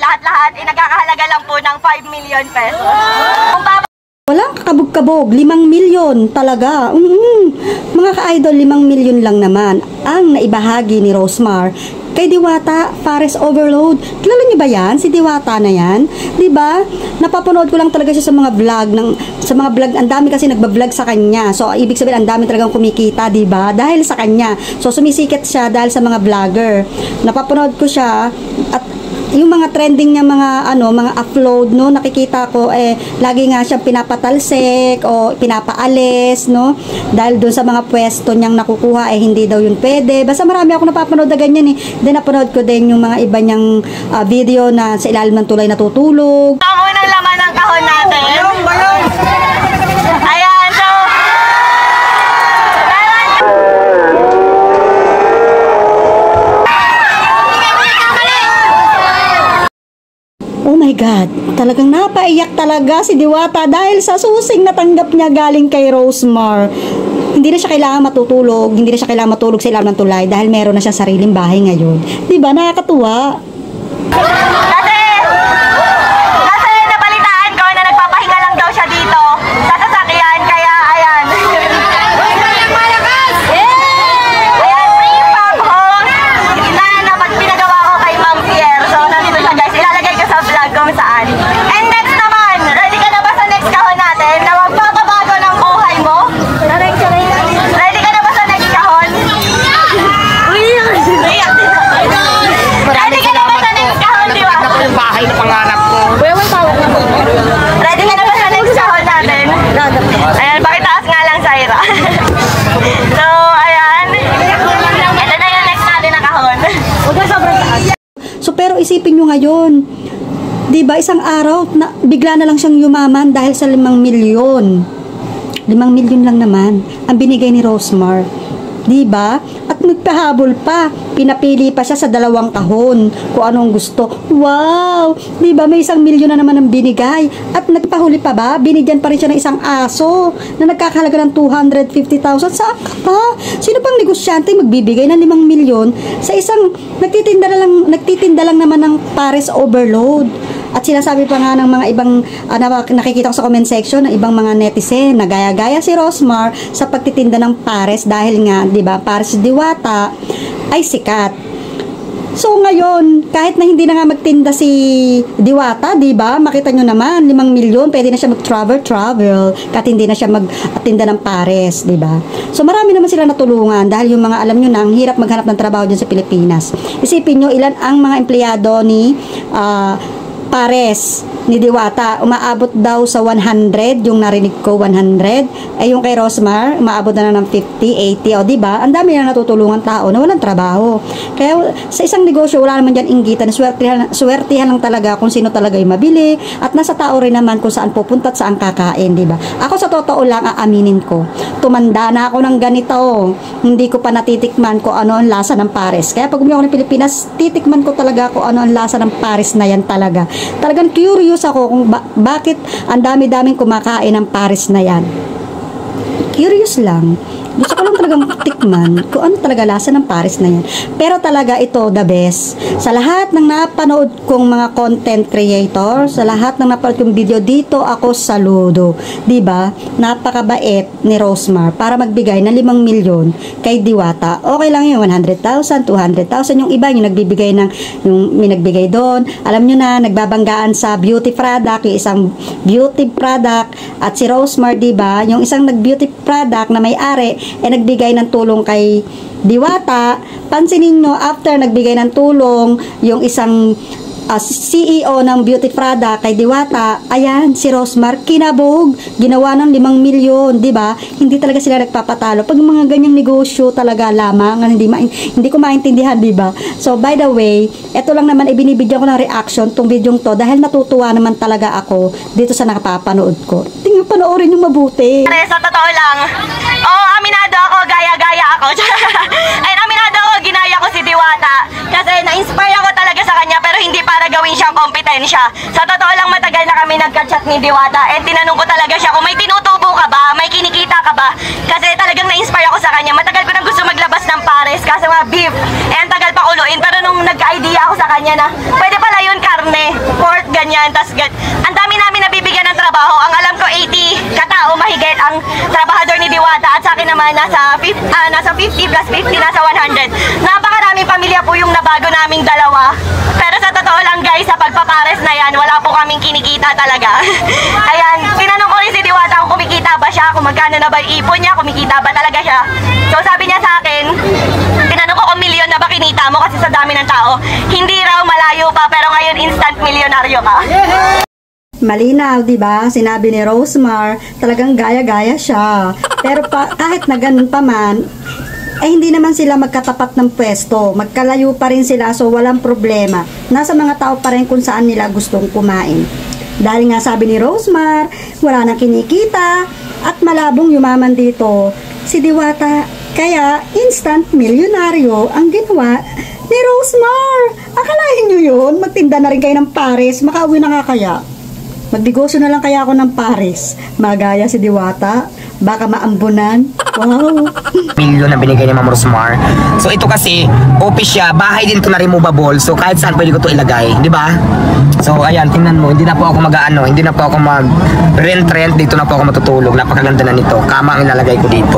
lahat-lahat, nagkakahalaga lang po ng 5 million pesos. Walang kakabog-kabog, 5 milyon talaga. Mga ka-idol, 5 milyon lang naman ang naibahagi ni Rosemar kay Diwata Fares Overload. Kilala niyo ba yan? Si Diwata na yan? 'Di ba? Napapanood ko lang talaga siya sa mga vlog ang dami kasi nagba-vlog sa kanya. So ibig sabihin ang dami talagang kumikita, 'di ba? Dahil sa kanya. So sumisikat siya dahil sa mga vlogger. Napapanood ko siya at yung mga trending niya, mga upload, no, nakikita ko, lagi nga siyang pinapatalsik o pinapaalis, no, dahil doon sa mga pwesto niyang nakukuha, hindi daw yun pwede. Basta marami ako napapanood na ganyan, Then napanood ko din yung mga iba niyang video na sa ilalim ng tulay natutulog. Ang unang laman ng kahon natin. Ayan, so oh my God, talagang napaiyak talaga si Diwata dahil sa susing natanggap niya galing kay Rosemar. Hindi na siya kailangan matutulog, hindi na siya kailangan matulog sa ilalim ng tulay dahil meron na siyang sariling bahay ngayon. Diba? Nakakatuwa. Kasi nabalitaan ko na nagpapahinga lang daw siya dito sa sasakyan, kaya ayan. Ayan, free pop host na pag pinagawa ko kay Ma'am Pierre. So nandito siya guys, ilalagay ko sa vlog kung saan. And next naman, ready ka na ba sa next kahon natin na magpapabago ng buhay mo? Ready ka na ba sa next kahon? Ready ka na ba sa next kahon, di ba? Yung bahay na pangarap ko. Ready ka na ba sa next kahon natin? Ayan, pakitaas nga lang, Syra. So, ayan. Ito na yung next natin na kahon. So pero isipin nyo ngayon, diba isang araw na bigla na lang siyang yumaman dahil sa 5 milyon. 5 milyon lang naman ang binigay ni Rosemar. Diba? At nagpahabol pa. Pinapili pa siya sa 2 kahon kung anong gusto. Wow! Diba? May 1 milyon na naman ang binigay. At nagpahuli pa ba? Binigyan pa rin siya ng isang aso na nagkakahalaga ng 250,000. Saan ka pa? Sino pang negosyante magbibigay ng 5 milyon sa isang nagtitinda lang naman ng Fares Overload? At sinasabi pa nga ng mga ibang nakikita ko sa comment section ng ibang mga netizen na gaya-gaya si Rosemar sa pagtitinda ng pares dahil nga, 'di ba, pares Diwata ay sikat. So ngayon, kahit na hindi na nga magtinda si Diwata, 'di ba? Makita nyo naman, 5 milyon, pwede na siya mag-travel kahit hindi na siya magtinda ng pares, 'di ba? So marami naman sila natulungan dahil yung mga alam nyo na, ang hirap maghanap ng trabaho diyan sa Pilipinas. Isipin nyo ilan ang mga empleyado ni pares ni Diwata, umaabot daw sa 100, yung narinig ko 100, ay yung kay Rosemar umaabot na ng 50, 80, o diba, ang dami na natutulungan tao na walang trabaho. Kaya sa isang negosyo wala naman dyan inggitan, swertihan lang talaga kung sino talaga yung mabili, at nasa tao rin naman kung saan pupunta at saan kakain, diba. Ako sa totoo lang, aaminin ko, tumanda na ako ng ganito, hindi ko pa natitikman kung ano ang lasa ng pares. Kaya pag umiyak ako ng Pilipinas, titikman ko talaga kung ano ang lasa ng pares na yan talaga. Talagang curious ako kung bakit ang dami-daming kumakain ng pares na yan. Curious lang. Gusto ko lang talagang tikman kung ano talaga lasa ng pares na yan. Pero talaga ito, the best. Sa lahat ng napanood kong mga content creator, sa lahat ng napanood kong video, dito ako saludo. Diba? Napakabait ni Rosemar para magbigay ng 5 milyon kay Diwata. Okay lang yun, 100,000, 200,000. Yung iba, yung nagbibigay ng, yung may nagbigay doon. Alam nyo na, nagbabanggaan sa beauty product, yung isang beauty product. At si Rosemar, diba? Yung isang nag-beauty product na may-ari, nagbigay ng tulong kay Diwata. Pansinin nyo, after nagbigay ng tulong yung isang CEO ng beauty product kay Diwata, ayan, si Rosemar, kinabog, ginawa ng 5 milyon, di ba? Hindi talaga sila nagpapatalo. Pag mga ganyang negosyo talaga lamang, hindi ko maintindihan, di ba? So, by the way, eto lang naman, ibinibigyan ko ng reaction tong video to dahil natutuwa naman talaga ako dito sa nakapapanood ko. Tingnan, panoorin yung mabuti. Sa totoo lang, aminado ako, gaya-gaya ako. Ayun, aminado ako, ginaya ko si Diwata. Kasi na-inspire ako talaga sa kanya, pero hindi para gawin siyang kompetensya. Sa totoo lang, matagal na kami nagka-chat ni Diwata, and tinanong ko talaga siya kung may tinutubo ka ba, may kinikita ka ba. Kasi talagang na-inspire ako sa kanya. Matagal ko nang gusto maglabas ng pares, kasi mga beef, and tagal pa kuluin. Pero nung nagka-idea ako sa kanya na, pwede pala yun, karne. karne, pork, ganyan. Tas, ang dami namin nabibigyan ng trabaho. Ang alam ko, 80 katao mahigit ang trabahador ni Diwata. At sa akin naman, nasa 50 plus 50, nasa 100. Napakaraming pamilya po yung nabago naming dalawa. Pero sa totoo lang guys, sa pagpapares na yan, wala po kaming kinikita talaga. Ayan, tinanong ko rin si Diwata kung kumikita ba siya, kung magkano na ba yung ipon niya, kumikita ba talaga siya. So sabi niya sa akin, tinanong ko kung milyon na ba kinita mo kasi sa dami ng tao. Hindi raw, malayo pa, pero ngayon instant milyonaryo ka. Malinaw, di ba? Sinabi ni Rosemar, talagang gaya-gaya siya. Pero kahit na ganun pa man, ay hindi naman sila magkatapat ng pwesto. Magkalayo pa rin sila, so walang problema. Nasa mga tao pa rin kung saan nila gustong kumain. Dahil nga sabi ni Rosemar, wala nang kinikita at malabong yumaman dito si Diwata. Kaya instant milyonaryo ang ginawa ni Rosemar. Akalain nyo yun? Magtinda na rin kayo ng pares. Makauwi na nga kaya. Magnegosyo na lang kaya ako ng pares. Magaya si Diwata. Baka maambunan. Wow. Milyon na binigay ni Ma'am Rosemar. So ito kasi, office siya, bahay din to na removable. So kahit saan pwede ko to ilagay, di ba? So ayan, tingnan mo, hindi na po ako hindi na po ako mag rent, dito na po ako matutulog. Napakaganda na nito. Kama ang ilalagay ko dito.